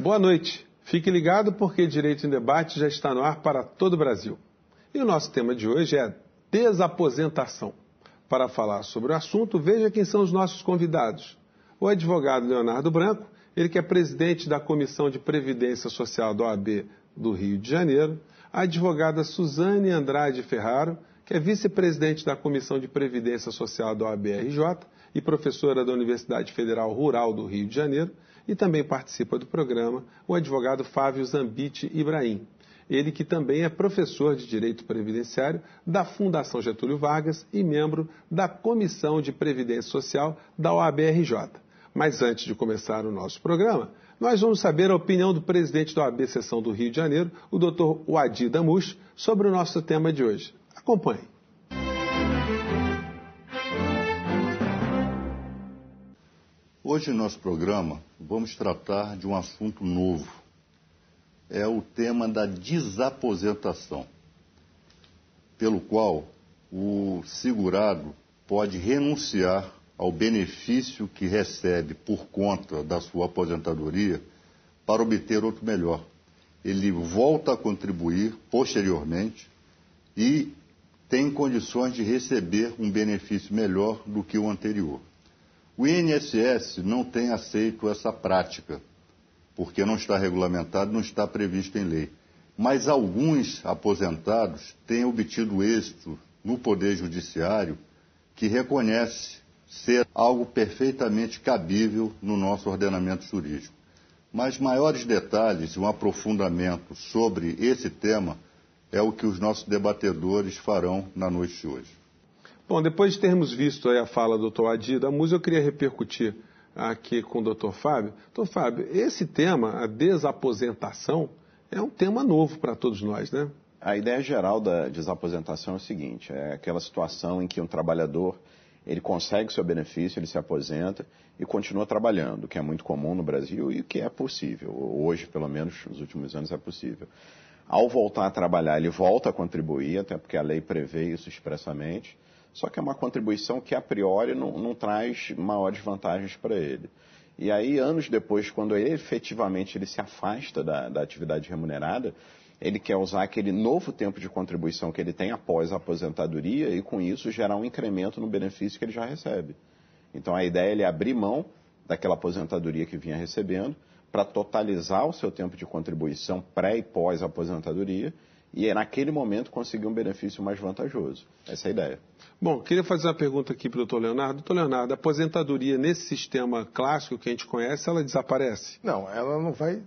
Boa noite. Fique ligado porque Direito em Debate já está no ar para todo o Brasil. E o nosso tema de hoje é desaposentação. Para falar sobre o assunto, veja quem são os nossos convidados. O advogado Leonardo Branco, ele que é presidente da Comissão de Previdência Social da OAB do Rio de Janeiro. A advogada Suzane Andrade Ferraro, que é vice-presidente da Comissão de Previdência Social da OAB-RJ e professora da Universidade Federal Rural do Rio de Janeiro. E também participa do programa o advogado Fávio Zambiti Ibrahim. Ele que também é professor de Direito Previdenciário da Fundação Getúlio Vargas e membro da Comissão de Previdência Social da OAB-RJ. Mas antes de começar o nosso programa, nós vamos saber a opinião do presidente da OAB Seção do Rio de Janeiro, o Dr. Wadi Damush, sobre o nosso tema de hoje. Acompanhe. Hoje, no nosso programa, vamos tratar de um assunto novo. É o tema da desaposentação, pelo qual o segurado pode renunciar ao benefício que recebe por conta da sua aposentadoria para obter outro melhor. Ele volta a contribuir posteriormente e tem condições de receber um benefício melhor do que o anterior. O INSS não tem aceito essa prática, porque não está regulamentado, não está previsto em lei. Mas alguns aposentados têm obtido êxito no Poder Judiciário que reconhece ser algo perfeitamente cabível no nosso ordenamento jurídico. Mas maiores detalhes e um aprofundamento sobre esse tema é o que os nossos debatedores farão na noite de hoje. Bom, depois de termos visto aí a fala do Dr. Wadi Damush, eu queria repercutir aqui com o Dr. Fábio. Dr. Fábio, esse tema, a desaposentação, é um tema novo para todos nós, né? A ideia geral da desaposentação é o seguinte, é aquela situação em que um trabalhador, ele consegue seu benefício, ele se aposenta e continua trabalhando, o que é muito comum no Brasil e o que é possível. Hoje, pelo menos, nos últimos anos, é possível. Ao voltar a trabalhar, ele volta a contribuir, até porque a lei prevê isso expressamente, só que é uma contribuição que, a priori, não traz maiores vantagens para ele. E aí, anos depois, quando ele efetivamente ele se afasta da atividade remunerada, ele quer usar aquele novo tempo de contribuição que ele tem após a aposentadoria e, com isso, gerar um incremento no benefício que ele já recebe. Então, a ideia é ele abrir mão daquela aposentadoria que vinha recebendo para totalizar o seu tempo de contribuição pré e pós-aposentadoria e, naquele momento, conseguir um benefício mais vantajoso. Essa é a ideia. Bom, queria fazer uma pergunta aqui para o doutor Leonardo. Doutor Leonardo, a aposentadoria nesse sistema clássico que a gente conhece, ela desaparece? Não, ela não vai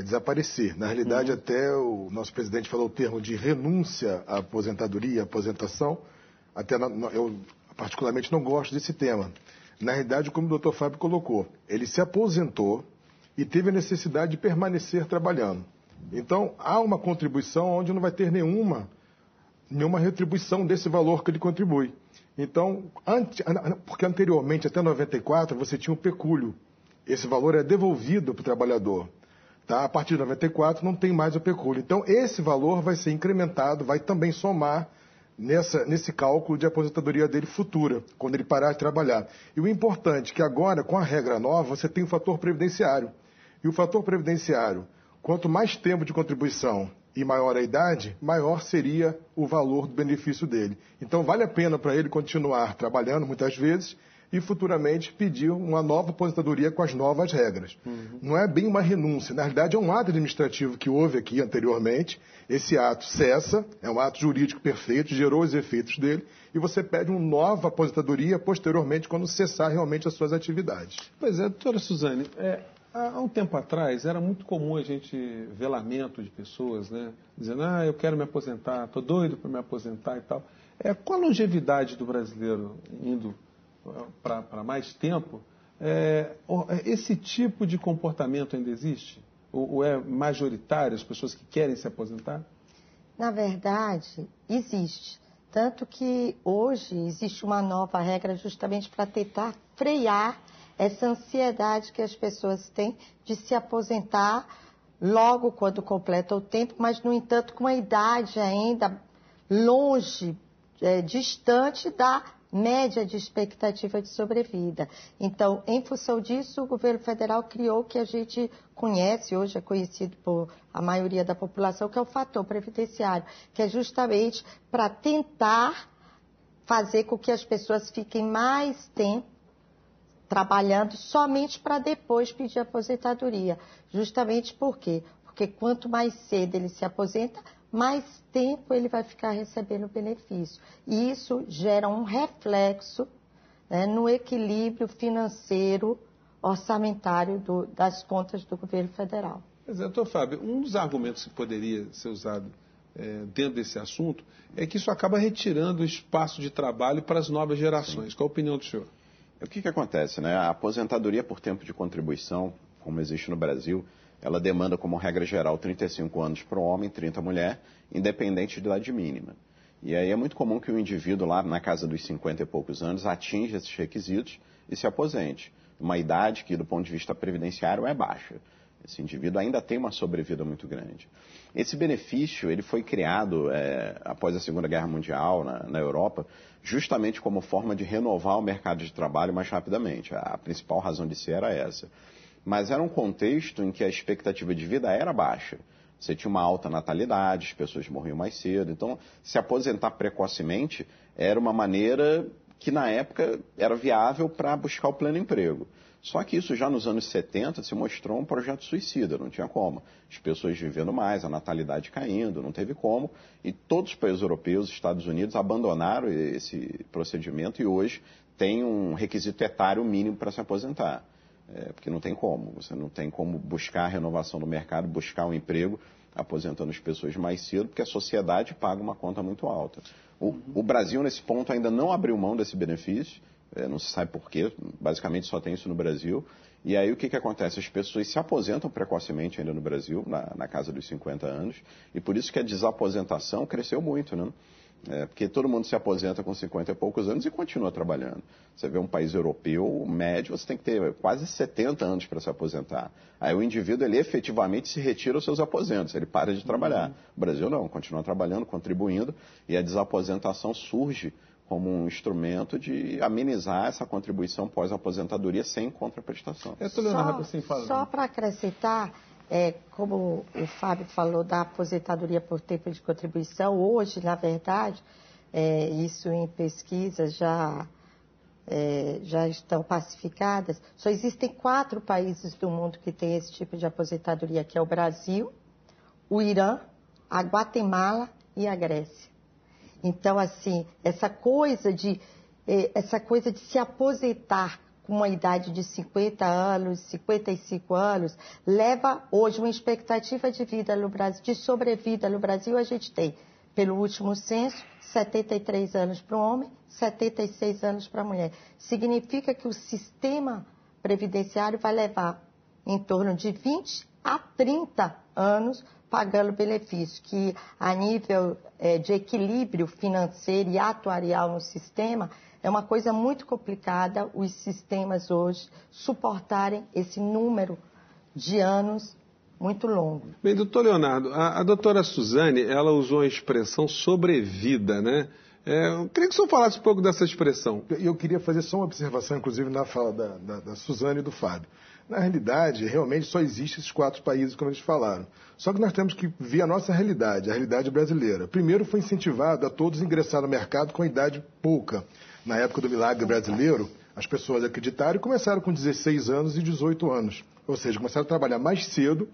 desaparecer. Na realidade, até o nosso presidente falou o termo de renúncia à aposentadoria, aposentação. Até eu, particularmente, não gosto desse tema. Na realidade, como o doutor Fábio colocou, ele se aposentou e teve a necessidade de permanecer trabalhando. Então, há uma contribuição onde não vai ter nenhuma retribuição desse valor que ele contribui. Então, porque anteriormente, até 94, você tinha o pecúlio. Esse valor é devolvido para o trabalhador. Tá? A partir de 94, não tem mais o pecúlio. Então, esse valor vai ser incrementado, vai também somar nesse cálculo de aposentadoria dele futura, quando ele parar de trabalhar. E o importante é que agora, com a regra nova, você tem o fator previdenciário. E o fator previdenciário, quanto mais tempo de contribuição e maior a idade, maior seria o valor do benefício dele. Então, vale a pena para ele continuar trabalhando, muitas vezes, e futuramente pedir uma nova aposentadoria com as novas regras. Não é bem uma renúncia. Na realidade, é um ato administrativo que houve aqui anteriormente. Esse ato cessa, é um ato jurídico perfeito, gerou os efeitos dele, e você pede uma nova aposentadoria posteriormente, quando cessar realmente as suas atividades. Pois é, doutora Suzane, há um tempo atrás era muito comum a gente ver lamento de pessoas, né? Dizendo, eu quero me aposentar, estou doido para me aposentar e tal. Qual a longevidade do brasileiro indo para mais tempo? Esse tipo de comportamento ainda existe? Ou é majoritário as pessoas que querem se aposentar? Na verdade, existe. Tanto que hoje existe uma nova regra justamente para tentar frear essa ansiedade que as pessoas têm de se aposentar logo quando completa o tempo, mas, no entanto, com a idade ainda longe, distante da média de expectativa de sobrevida. Então, em função disso, o governo federal criou o que a gente conhece, hoje é conhecido por a maioria da população, que é o fator previdenciário, que é justamente para tentar fazer com que as pessoas fiquem mais tempo trabalhando somente para depois pedir aposentadoria. Justamente por quê? Porque quanto mais cedo ele se aposenta, mais tempo ele vai ficar recebendo benefício. E isso gera um reflexo, né, no equilíbrio financeiro orçamentário das contas do governo federal. Mas, doutor Fábio, um dos argumentos que poderia ser usado dentro desse assunto é que isso acaba retirando o espaço de trabalho para as novas gerações. Sim. Qual a opinião do senhor? O que acontece, né? A aposentadoria por tempo de contribuição, como existe no Brasil, ela demanda como regra geral 35 anos para o homem, 30 mulher, independente de idade mínima. E aí é muito comum que o indivíduo lá na casa dos 50 e poucos anos atinja esses requisitos e se aposente. Uma idade que do ponto de vista previdenciário é baixa. Esse indivíduo ainda tem uma sobrevida muito grande. Esse benefício ele foi criado após a Segunda Guerra Mundial na Europa, justamente como forma de renovar o mercado de trabalho mais rapidamente. A principal razão de ser era essa. Mas era um contexto em que a expectativa de vida era baixa. Você tinha uma alta natalidade, as pessoas morriam mais cedo. Então, se aposentar precocemente era uma maneira que, na época, era viável para buscar o pleno emprego. Só que isso já nos anos 70 se mostrou um projeto suicida, não tinha como. As pessoas vivendo mais, a natalidade caindo, não teve como. E todos os países europeus, Estados Unidos, abandonaram esse procedimento e hoje tem um requisito etário mínimo para se aposentar. Porque não tem como. Você não tem como buscar a renovação do mercado, buscar um emprego, aposentando as pessoas mais cedo, porque a sociedade paga uma conta muito alta. O Brasil, nesse ponto, ainda não abriu mão desse benefício. Não se sabe por quê, basicamente só tem isso no Brasil. E aí o que acontece? As pessoas se aposentam precocemente ainda no Brasil, na casa dos 50 anos, e por isso que a desaposentação cresceu muito, né? Porque todo mundo se aposenta com 50 e poucos anos e continua trabalhando. Você vê um país europeu médio, você tem que ter quase 70 anos para se aposentar. Aí o indivíduo, ele efetivamente se retira os seus aposentos, ele para de trabalhar. O Brasil não, continua trabalhando, contribuindo, e a desaposentação surge como um instrumento de amenizar essa contribuição pós-aposentadoria sem contraprestação. Só para acrescentar, como o Fábio falou da aposentadoria por tempo de contribuição, hoje, na verdade, isso em pesquisas já estão pacificadas, só existem 4 países do mundo que têm esse tipo de aposentadoria, que é o Brasil, o Irã, a Guatemala e a Grécia. Então, assim, essa coisa de se aposentar com uma idade de 50 anos, 55 anos, leva hoje uma expectativa de vida no Brasil, de sobrevida no Brasil, a gente tem, pelo último censo, 73 anos para o homem, 76 anos para a mulher. Significa que o sistema previdenciário vai levar em torno de 20 a 30 anos pagando benefício, que a nível de equilíbrio financeiro e atuarial no sistema, é uma coisa muito complicada os sistemas hoje suportarem esse número de anos muito longo. Bem, doutor Leonardo, a doutora Suzane, ela usou a expressão sobrevida, né? Eu queria que o senhor falasse um pouco dessa expressão. Eu queria fazer só uma observação, inclusive, na fala da Suzane e do Fábio. Na realidade, realmente só existem esses 4 países, como eles falaram. Só que nós temos que ver a nossa realidade, a realidade brasileira. Primeiro, foi incentivado a todos ingressar no mercado com idade pouca. Na época do milagre brasileiro, as pessoas acreditaram e começaram com 16 anos e 18 anos. Ou seja, começaram a trabalhar mais cedo,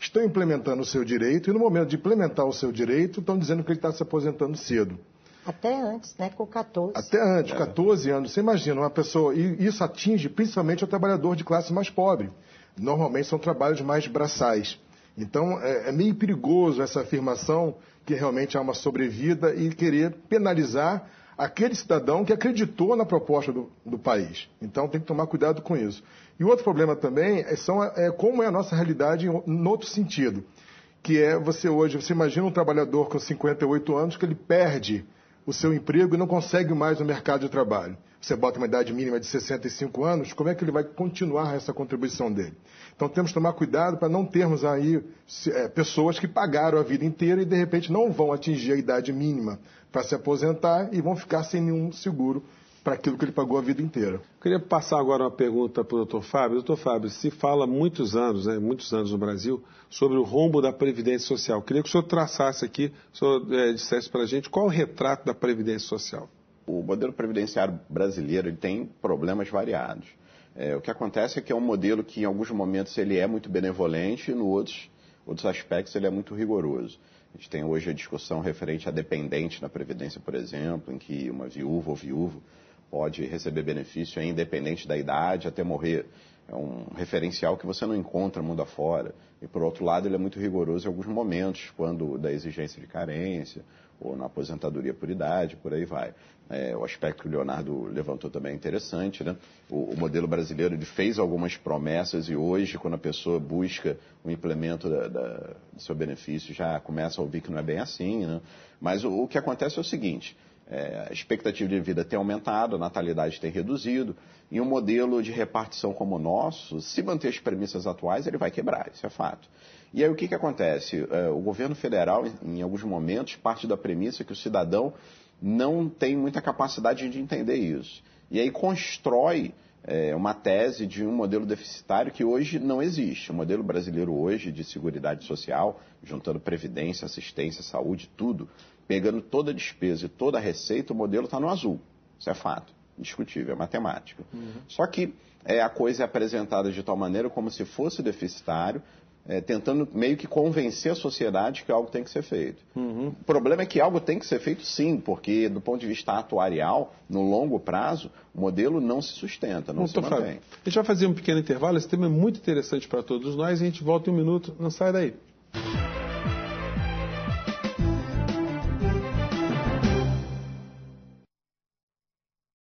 estão implementando o seu direito e no momento de implementar o seu direito, estão dizendo que ele está se aposentando cedo. Até antes, né? Com 14. Até antes, 14 anos. Você imagina, uma pessoa... E isso atinge principalmente o trabalhador de classe mais pobre. Normalmente são trabalhos mais braçais. Então, é meio perigoso essa afirmação que realmente há uma sobrevida e querer penalizar aquele cidadão que acreditou na proposta do país. Então, tem que tomar cuidado com isso. E o outro problema também como é a nossa realidade em outro sentido. Que você imagina um trabalhador com 58 anos que ele perde o seu emprego e não consegue mais no mercado de trabalho. Você bota uma idade mínima de 65 anos, como é que ele vai continuar essa contribuição dele? Então temos que tomar cuidado para não termos aí pessoas que pagaram a vida inteira e de repente não vão atingir a idade mínima para se aposentar e vão ficar sem nenhum seguro para aquilo que ele pagou a vida inteira. Eu queria passar agora uma pergunta para o doutor Fábio. Doutor Fábio, se fala há muitos anos no Brasil, sobre o rombo da Previdência Social. Eu queria que o senhor traçasse aqui, o senhor dissesse para a gente qual é o retrato da Previdência Social. O modelo previdenciário brasileiro ele tem problemas variados. O que acontece é que é um modelo que, em alguns momentos, ele é muito benevolente e, em outros aspectos, ele é muito rigoroso. A gente tem hoje a discussão referente a dependente na Previdência, por exemplo, em que uma viúva ou viúvo pode receber benefício independente da idade até morrer. É um referencial que você não encontra mundo afora. E, por outro lado, ele é muito rigoroso em alguns momentos, quando da exigência de carência, ou na aposentadoria por idade, por aí vai. O aspecto que o Leonardo levantou também é interessante, né? O modelo brasileiro ele fez algumas promessas e hoje, quando a pessoa busca o implemento do seu benefício, já começa a ouvir que não é bem assim, né? Mas o que acontece é o seguinte, a expectativa de vida tem aumentado, a natalidade tem reduzido, e um modelo de repartição como o nosso, se manter as premissas atuais, ele vai quebrar, isso é fato. E aí o que acontece? O governo federal, em alguns momentos, parte da premissa que o cidadão não tem muita capacidade de entender isso. E aí constrói uma tese de um modelo deficitário que hoje não existe. O modelo brasileiro hoje de seguridade social, juntando previdência, assistência, saúde, tudo, pegando toda a despesa e toda a receita, o modelo está no azul. Isso é fato, indiscutível, é matemática. Só que a coisa é apresentada de tal maneira como se fosse deficitário, tentando meio que convencer a sociedade que algo tem que ser feito. O problema é que algo tem que ser feito sim, porque do ponto de vista atuarial, no longo prazo, o modelo não se sustenta, não se mantém. Fábio, a gente vai fazer um pequeno intervalo, esse tema é muito interessante para todos nós e a gente volta em um minuto, não sai daí.